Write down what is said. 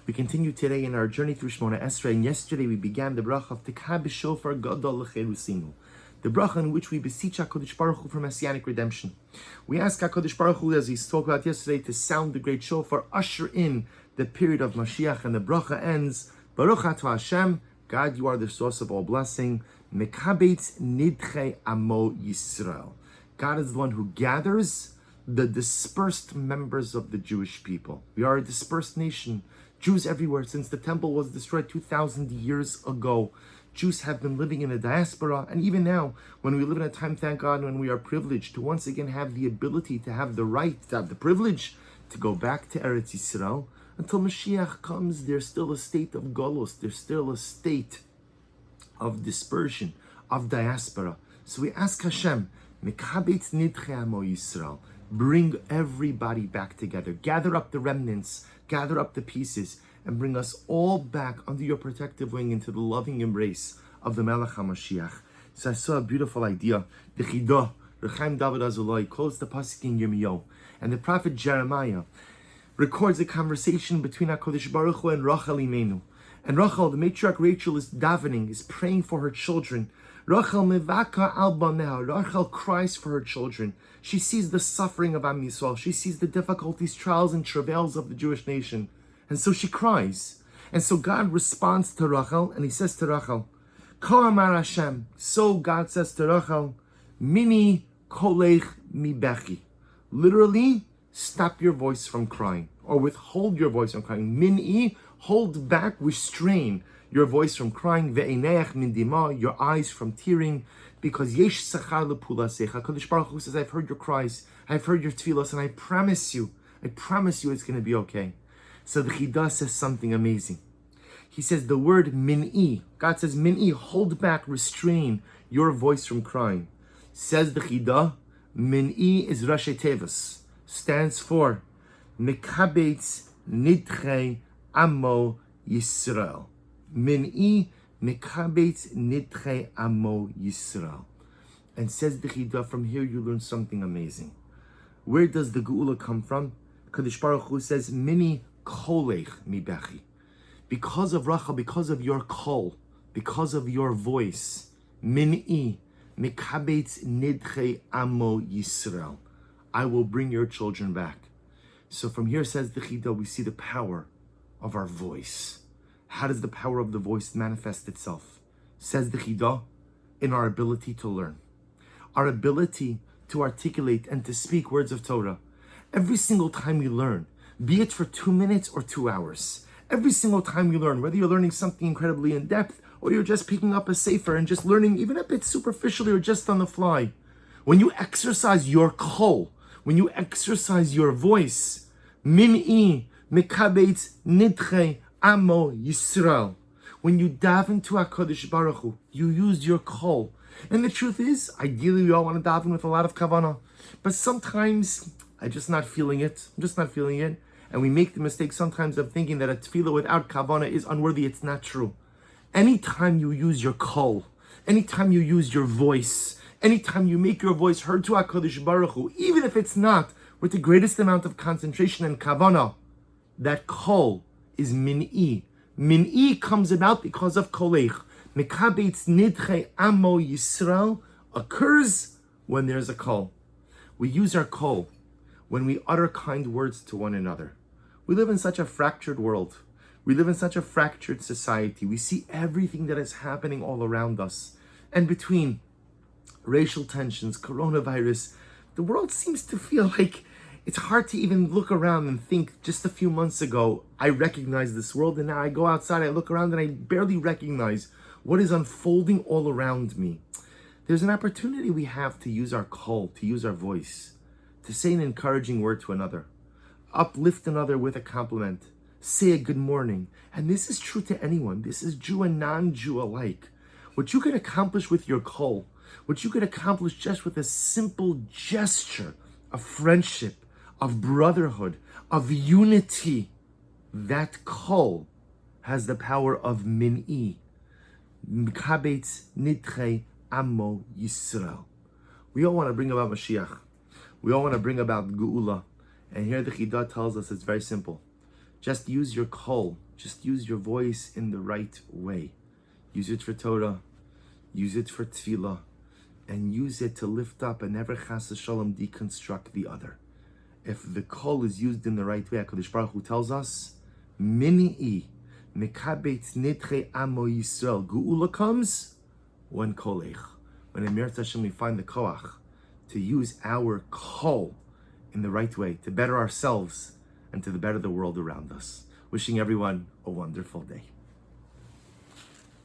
We continue today in our journey through Shemona Esrei, and yesterday we began the bracha of Teka B'Shofar Gadol L'Cherusinu, the bracha in which we beseech HaKadosh Baruch Hu for Messianic redemption. We ask HaKadosh Baruch Hu, as we spoke about yesterday, to sound the great shofar, usher in the period of Mashiach, and the bracha ends, Baruch Atah Hashem, God, you are the source of all blessing, Mekabetz Nidchei Amo Yisrael. God is the one who gathers the dispersed members of the Jewish people. We are a dispersed nation. Jews everywhere. Since the temple was destroyed 2,000 years ago, Jews have been living in a diaspora, and even now, when we live in a time, thank God, when we are privileged to once again have the ability, to have the right, to have the privilege to go back to Eretz Yisrael. Until Mashiach comes, there's still a state of Golos, there's still a state of dispersion, of diaspora. So we ask Hashem, Mekabetz Nidchei Amo Yisrael, bring everybody back together, gather up the remnants, gather up the pieces, and bring us all back under your protective wing into the loving embrace of the Melech HaMashiach. So I saw a beautiful idea. The Chidah, Rechaim David Azulai, quotes the pasuk in Yirmiyahu, and the prophet Jeremiah records a conversation between HaKadosh Baruch Hu and Rachel Imenu. And Rachel, the matriarch Rachel, is davening, is praying for her children. Rachel mevaka al baneha. Rachel cries for her children. She sees the suffering of Am Yisrael. She sees the difficulties, trials, and travails of the Jewish nation. And so she cries. And so God responds to Rachel, and he says to Rachel, Ko amar Hashem. So God says to Rachel, Mini kolech mi bechi. Literally, stop your voice from crying, or withhold your voice from crying. Mini, hold back, restrain your voice from crying. Ve'eineach min dima, your eyes from tearing, because yesh sachar lepulasecha. HaKadosh Baruch Hu says, I've heard your cries, I've heard your tefillos, and I promise you it's going to be okay. So the Chidah says something amazing. He says the word min'i. God says min'i, hold back, restrain your voice from crying. Says the Chidah, min'i is Rashi Tevos, stands for Mekabetz Nidchei Amo Yisrael. Min'i Mekabetz Nidchei Amo Yisrael. And says the Chidah, from here you learn something amazing. Where does the Geula come from? Kadosh Baruch Hu says, Mini kolech mi bechi. Because of Rachel, because of your kol, because of your voice, Min'i Mekabetz Nidchei Amo Yisrael. I will bring your children back. So from here, says the Chidah, we see the power of our voice. How does the power of the voice manifest itself? Says the Chidah, in our ability to learn, our ability to articulate and to speak words of Torah. Every single time we learn, be it for 2 minutes or 2 hours, every single time we learn, whether you're learning something incredibly in depth, or you're just picking up a sefer and just learning even a bit superficially or just on the fly, when you exercise your kol, when you exercise your voice, min'i mekabetz nidchei amo Yisrael, when you daven to HaKadosh Baruch Hu, you use your kol. And the truth is, ideally we all want to daven with a lot of kavanah, but sometimes I'm just not feeling it. And we make the mistake sometimes of thinking that a tefillah without kavanah is unworthy. It's not true. Anytime you use your kol, anytime you use your voice, anytime you make your voice heard to HaKadosh Baruch Hu, even if it's not with the greatest amount of concentration and kavanah, that kol is min'i. Min'i comes about because of kolech. Mekabetz nidchei amo Yisrael occurs when there's a kol. We use our kol when we utter kind words to one another. We live in such a fractured world. We live in such a fractured society. We see everything that is happening all around us. And between racial tensions, coronavirus, the world seems to feel like it's hard to even look around and think, just a few months ago, I recognized this world, and now I go outside, I look around, and I barely recognize what is unfolding all around me. There's an opportunity we have to use our call, to use our voice, to say an encouraging word to another, uplift another with a compliment, say a good morning. And this is true to anyone. This is Jew and non-Jew alike. What you can accomplish with your call, what you can accomplish just with a simple gesture of friendship, of brotherhood, of unity, that call has the power of min'i. Mekabetz nidchei amo Yisrael. We all want to bring about Mashiach. We all want to bring about Geula. And here the Chidah tells us it's very simple. Just use your kol. Just use your voice in the right way. Use it for Torah. Use it for tefillah. And use it to lift up and never chas v'shalom deconstruct the other. If the kol is used in the right way, HaKadosh Baruch Hu tells us, Mini'i mekabetz nidche amo Yisrael. Geula comes when kolech. When in Mirat Hashem we find the koach to use our kol in the right way, to better ourselves and to better the world around us. Wishing everyone a wonderful day.